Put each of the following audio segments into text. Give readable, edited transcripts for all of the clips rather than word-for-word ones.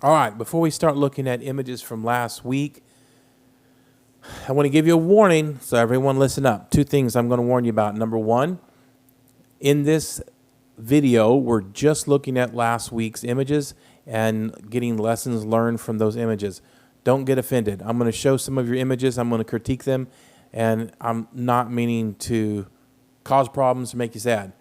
All right, before we start looking at images from last week, I want to give you a warning, so everyone listen up. Two things I'm going to warn you about. Number one, in this video, we're just looking at last week's images and getting lessons learned from those images. Don't get offended. I'm going to show some of your images. I'm going to critique them, and I'm not meaning to cause problems or make you sad.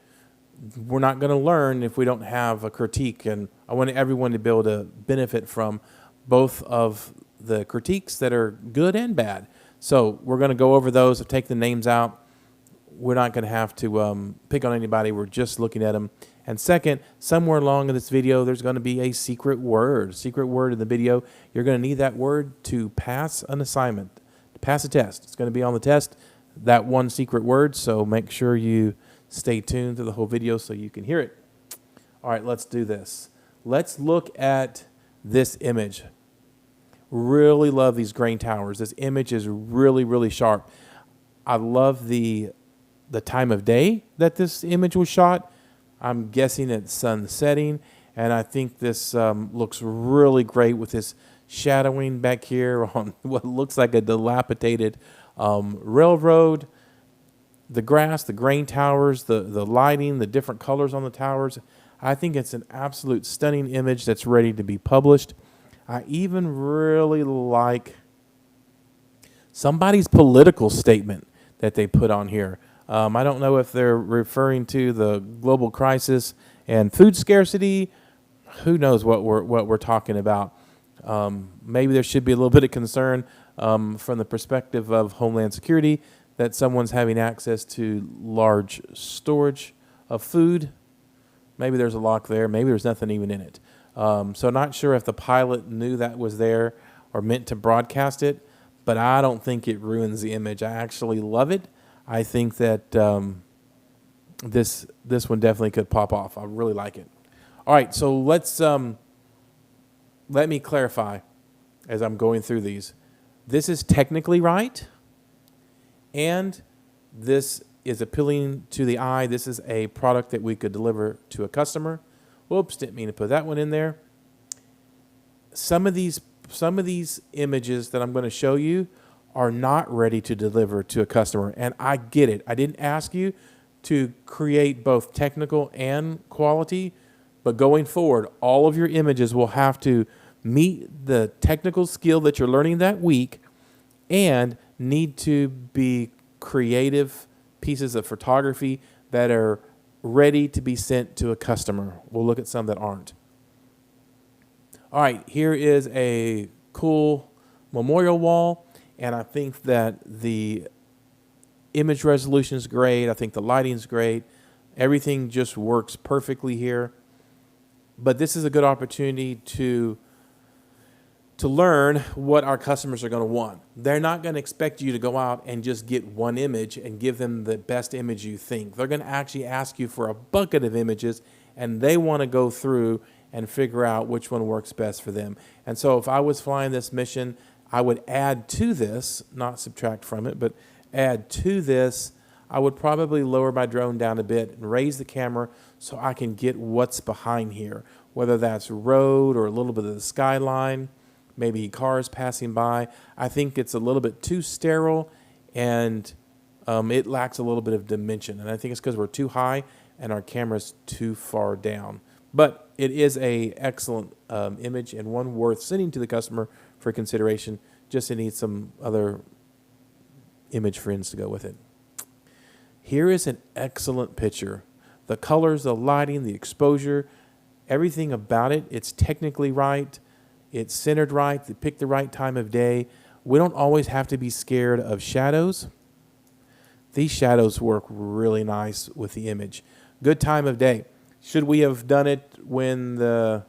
We're not going to learn if we don't have a critique, and I want everyone to be able to benefit from both of the critiques that are good and bad. So we're going to go over those, take the names out. We're not going to have to pick on anybody. We're just looking at them. And second, somewhere along in this video, there's going to be a secret word in the video. You're going to need that word to pass an assignment, to pass a test. It's going to be on the test, that one secret word. So make sure you stay tuned to the whole video so you can hear it. All right, let's do this. Let's look at this image. Really love these grain towers. This image is really, really sharp. I love the time of day that this image was shot. I'm guessing it's sun setting, and I think this looks really great with this shadowing back here on what looks like a dilapidated railroad. The grass, the grain towers, the lighting, the different colors on the towers. I think it's an absolute stunning image that's ready to be published. I even really like somebody's political statement that they put on here. I don't know if they're referring to the global crisis and food scarcity. Who knows what we're talking about? Maybe there should be a little bit of concern from the perspective of Homeland Security that someone's having access to large storage of food. Maybe there's a lock there. Maybe there's nothing even in it. So not sure if the pilot knew that was there or meant to broadcast it, but I don't think it ruins the image. I actually love it. I think that this one definitely could pop off. I really like it. All right, so let me clarify as I'm going through these. This is technically right, and this is appealing to the eye. This is a product that we could deliver to a customer. Whoops, didn't mean to put that one in there. Some of these images that I'm going to show you are not ready to deliver to a customer, and I get it. I didn't ask you to create both technical and quality, but going forward, all of your images will have to meet the technical skill that you're learning that week and need to be creative pieces of photography that are ready to be sent to a customer. We'll look at some that aren't. All right, here is a cool memorial wall, and I think that the image resolution is great. I think the lighting is great. Everything just works perfectly here. But this is a good opportunity to learn what our customers are going to want. They're not going to expect you to go out and just get one image and give them the best image you think. They're going to actually ask you for a bucket of images, and they want to go through and figure out which one works best for them. And so if I was flying this mission, I would add to this, not subtract from it, but add to this. I would probably lower my drone down a bit and raise the camera so I can get what's behind here, whether that's road or a little bit of the skyline, maybe cars passing by. I think it's a little bit too sterile, and it lacks a little bit of dimension. And I think it's because we're too high and our camera's too far down. But it is a excellent image and one worth sending to the customer for consideration. Just it needs some other image friends to go with it. Here is an excellent picture. The colors, the lighting, the exposure, everything about it, it's technically right. It's centered right. They picked the right time of day. We don't always have to be scared of shadows. These shadows work really nice with the image. Good time of day. Should we have done it when the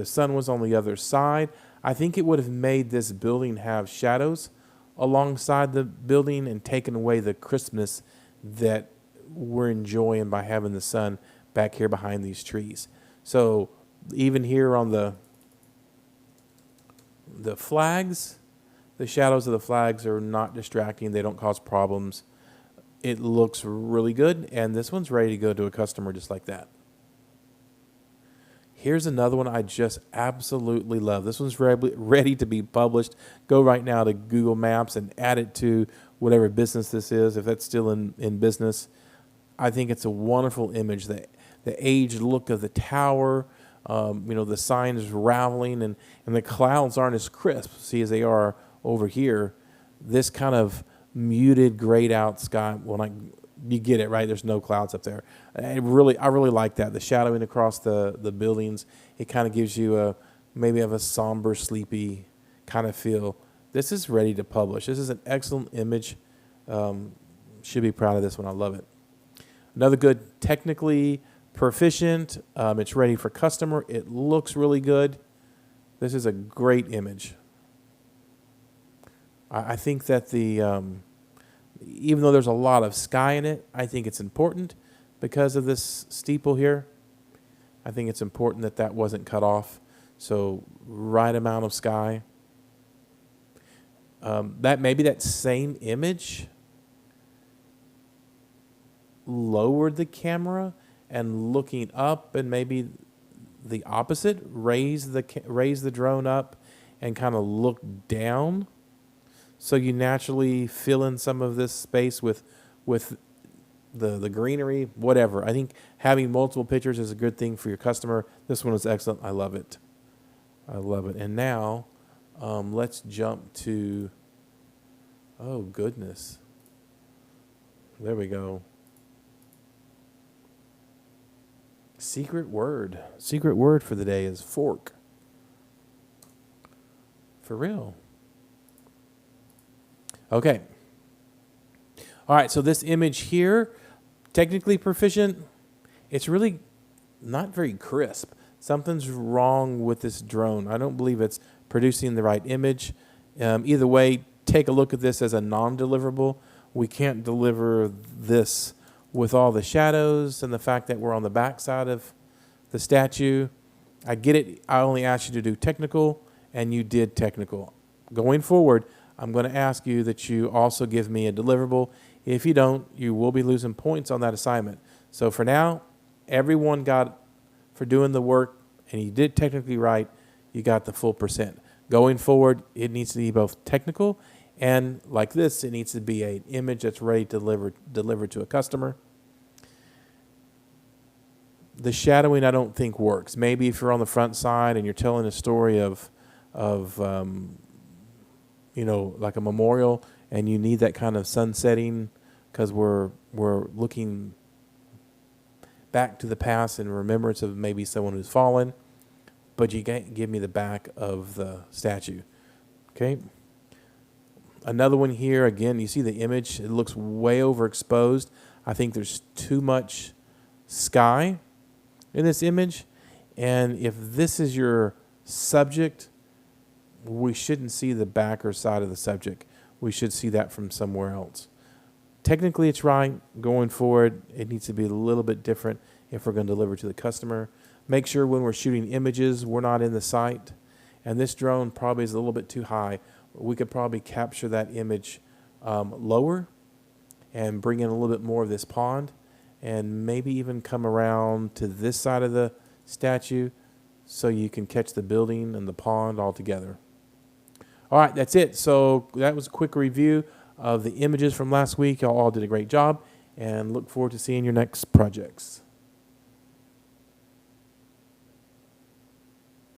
sun was on the other side? I think it would have made this building have shadows alongside the building and taken away the crispness that we're enjoying by having the sun back here behind these trees. So even here on the flags, the shadows of the flags are not distracting. They don't cause problems. It looks really good, and this one's ready to go to a customer just like that. Here's another one I just absolutely love. This one's ready to be published. Go right now to Google Maps and add it to whatever business this is, if that's still in business. I think it's a wonderful image. The aged look of the tower, the sign is raveling, and the clouds aren't as crisp, see, as they are over here. This kind of muted, grayed out sky, you get it, right? There's no clouds up there. I really like that. The shadowing across the buildings, it kind of gives you maybe of a somber, sleepy kind of feel. This is ready to publish. This is an excellent image. Should be proud of this one. I love it. Another good, technically proficient. It's ready for customer. It looks really good. This is a great image. I think that even though there's a lot of sky in it, I think it's important because of this steeple here. I think it's important that wasn't cut off. So right amount of sky. That same image lowered the camera and looking up, and maybe the opposite, raise the drone up and kind of look down. So you naturally fill in some of this space with the greenery, whatever. I think having multiple pictures is a good thing for your customer. This one is excellent. I love it. I love it. And now let's jump to, oh goodness. There we go. Secret word. Secret word for the day is fork. For real. Okay. All right, so this image here, technically proficient, it's really not very crisp. Something's wrong with this drone. I don't believe it's producing the right image. Either way, take a look at this as a non-deliverable. We can't deliver this with all the shadows and the fact that we're on the back side of the statue. I get it. I only asked you to do technical, and you did technical. Going forward, I'm going to ask you that you also give me a deliverable. If you don't, you will be losing points on that assignment. So for now, everyone got, for doing the work, and you did technically right, you got the full percent. Going forward, it needs to be both technical and, like this, it needs to be an image that's ready to deliver to a customer. The shadowing, I don't think works. Maybe if you're on the front side and you're telling a story of like a memorial, and you need that kind of sun setting because we're looking back to the past in remembrance of maybe someone who's fallen, but you can't give me the back of the statue. Okay. Another one here, again, you see the image, it looks way overexposed. I think there's too much sky in this image, and if this is your subject, we shouldn't see the back or side of the subject. We should see that from somewhere else. Technically, it's right. Going forward, it needs to be a little bit different if we're going to deliver to the customer. Make sure when we're shooting images, we're not in the sight. And this drone probably is a little bit too high. We could probably capture that image lower and bring in a little bit more of this pond, and maybe even come around to this side of the statue so you can catch the building and the pond all together. All right, that's it. So that was a quick review of the images from last week. Y'all all did a great job, and look forward to seeing your next projects.